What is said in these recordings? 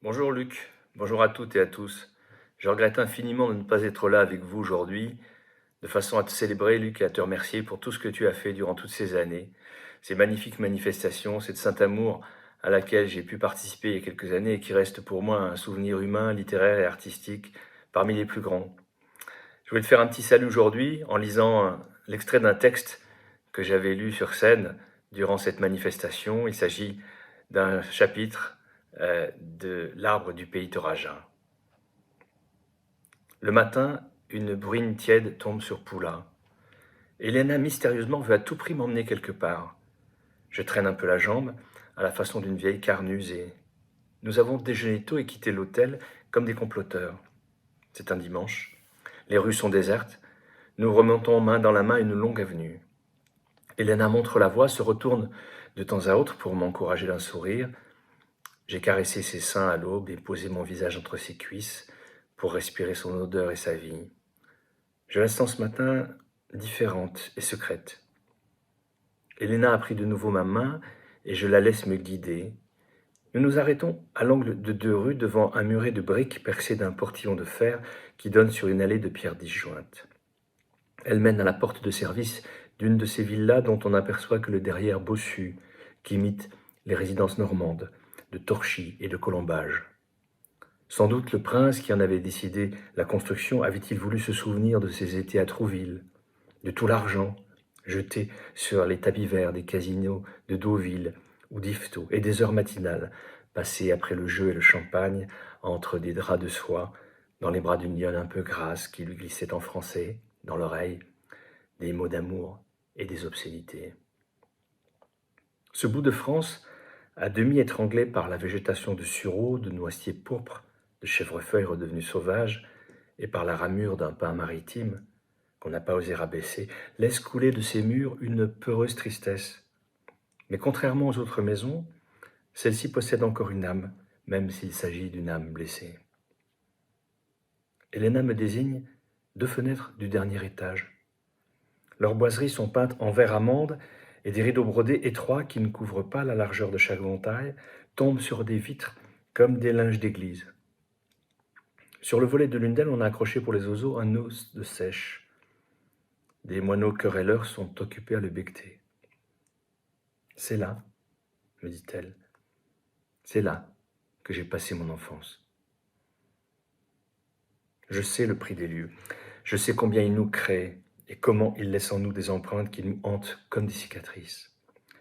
Bonjour Luc, bonjour à toutes et à tous. Je regrette infiniment de ne pas être là avec vous aujourd'hui, de façon à te célébrer Luc et à te remercier pour tout ce que tu as fait durant toutes ces années, ces magnifiques manifestations, cette saint amour à laquelle j'ai pu participer il y a quelques années et qui reste pour moi un souvenir humain, littéraire et artistique parmi les plus grands. Je voulais te faire un petit salut aujourd'hui en lisant l'extrait d'un texte que j'avais lu sur scène durant cette manifestation. Il s'agit d'un chapitre de L'arbre du pays Toraja. Le matin, une bruine tiède tombe sur Poula. Elena mystérieusement veut à tout prix m'emmener quelque part. Je traîne un peu la jambe, à la façon d'une vieille carnuse, et nous avons déjeuné tôt et quitté l'hôtel comme des comploteurs. C'est un dimanche. Les rues sont désertes. Nous remontons main dans la main une longue avenue. Elena montre la voie, se retourne de temps à autre pour m'encourager d'un sourire. J'ai caressé ses seins à l'aube et posé mon visage entre ses cuisses pour respirer son odeur et sa vie. Je la sens ce matin différente et secrète. Elena a pris de nouveau ma main et je la laisse me guider. Nous nous arrêtons à l'angle de deux rues devant un muret de briques percé d'un portillon de fer qui donne sur une allée de pierres disjointes. Elle mène à la porte de service d'une de ces villas dont on n'aperçoit que le derrière bossu, qui imite les résidences normandes, de Torchy et de Colombage. Sans doute le prince qui en avait décidé la construction avait-il voulu se souvenir de ses étés à Trouville, de tout l'argent jeté sur les tapis verts des casinos de Deauville ou d'Yvetot et des heures matinales passées après le jeu et le champagne entre des draps de soie dans les bras d'une lionne un peu grasse qui lui glissait en français dans l'oreille des mots d'amour et des obscénités. Ce bout de France, à demi étranglé par la végétation de sureau, de noisetiers pourpres, de chèvrefeuilles redevenues sauvages, et par la ramure d'un pin maritime, qu'on n'a pas osé rabaisser, laisse couler de ses murs une peureuse tristesse. Mais contrairement aux autres maisons, celle-ci possède encore une âme, même s'il s'agit d'une âme blessée. Elena me désigne deux fenêtres du dernier étage. Leurs boiseries sont peintes en vert amande et des rideaux brodés étroits qui ne couvrent pas la largeur de chaque ventail tombent sur des vitres comme des linges d'église. Sur le volet de l'une d'elles, on a accroché pour les oiseaux un os de sèche. Des moineaux querelleurs sont occupés à le becqueter. « C'est là, me dit-elle, c'est là que j'ai passé mon enfance. » Je sais le prix des lieux, je sais combien ils nous créent et comment ils laissent en nous des empreintes qui nous hantent comme des cicatrices.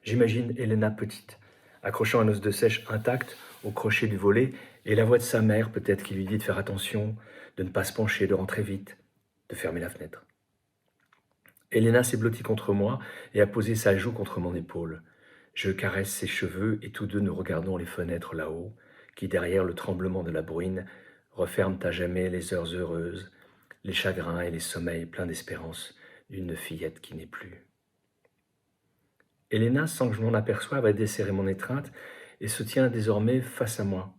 J'imagine Elena petite, accrochant un os de sèche intact au crochet du volet, et la voix de sa mère peut-être qui lui dit de faire attention, de ne pas se pencher, de rentrer vite, de fermer la fenêtre. Elena s'est blottie contre moi et a posé sa joue contre mon épaule. Je caresse ses cheveux et tous deux nous regardons les fenêtres là-haut, qui derrière le tremblement de la bruine referment à jamais les heures heureuses, les chagrins et les sommeils pleins d'espérance d'une fillette qui n'est plus. Elena, sans que je m'en aperçoive, a desserré mon étreinte et se tient désormais face à moi.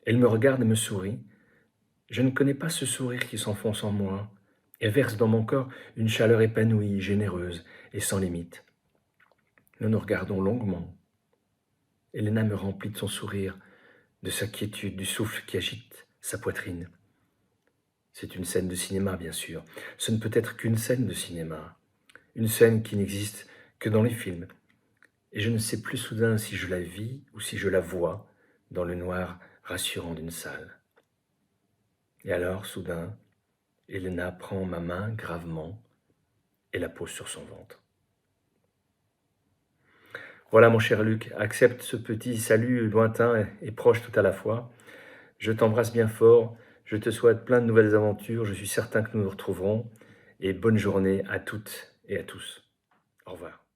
Elle me regarde et me sourit. Je ne connais pas ce sourire qui s'enfonce en moi et verse dans mon corps une chaleur épanouie, généreuse et sans limite. Nous nous regardons longuement. Elena me remplit de son sourire, de sa quiétude, du souffle qui agite sa poitrine. C'est une scène de cinéma, bien sûr. Ce ne peut être qu'une scène de cinéma. Une scène qui n'existe que dans les films. Et je ne sais plus soudain si je la vis ou si je la vois dans le noir rassurant d'une salle. Et alors, soudain, Elena prend ma main gravement et la pose sur son ventre. Voilà mon cher Luc, accepte ce petit salut lointain et proche tout à la fois. Je t'embrasse bien fort, je te souhaite plein de nouvelles aventures, je suis certain que nous nous retrouverons et bonne journée à toutes et à tous. Au revoir.